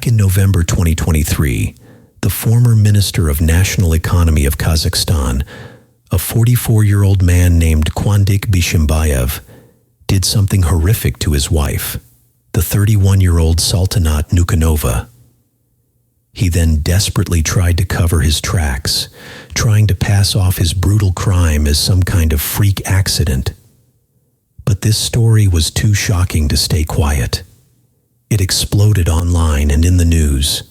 Back in November 2023, the former Minister of National Economy of Kazakhstan, a 44-year-old man named Kuandyk Bishimbayev, did something horrific to his wife, the 31-year-old Saltanat Nukenova. He then desperately tried to cover his tracks, trying to pass off his brutal crime as some kind of freak accident. But this story was too shocking to stay quiet. It exploded online and in the news.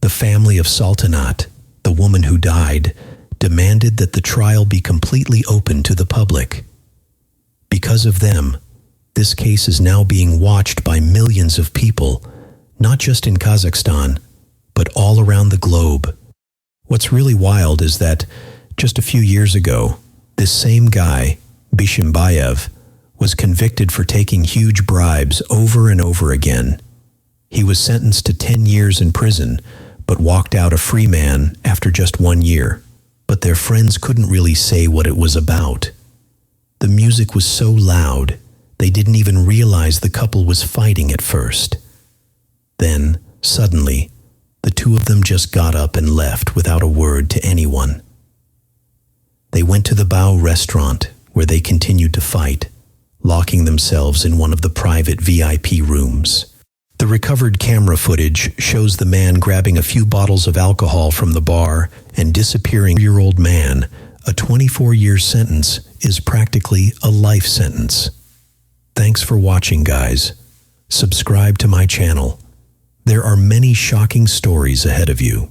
The family of Saltanat, the woman who died, demanded that the trial be completely open to the public. Because of them, this case is now being watched by millions of people, not just in Kazakhstan, but all around the globe. What's really wild is that just a few years ago, this same guy, Bishimbayev, was convicted for taking huge bribes over and over again. He was sentenced to 10 years in prison, but walked out a free man after just 1 year. But their friends couldn't really say what it was about. The music was so loud, they didn't even realize the couple was fighting at first. Then, suddenly, the two of them just got up and left without a word to anyone. They went to the Bao restaurant, where they continued to fight, locking themselves in one of the private VIP rooms. The recovered camera footage shows the man grabbing a few bottles of alcohol from the bar and disappearing. Year-old man, a 24-year sentence is practically a life sentence. Thanks for watching, guys. Subscribe to my channel. There are many shocking stories ahead of you.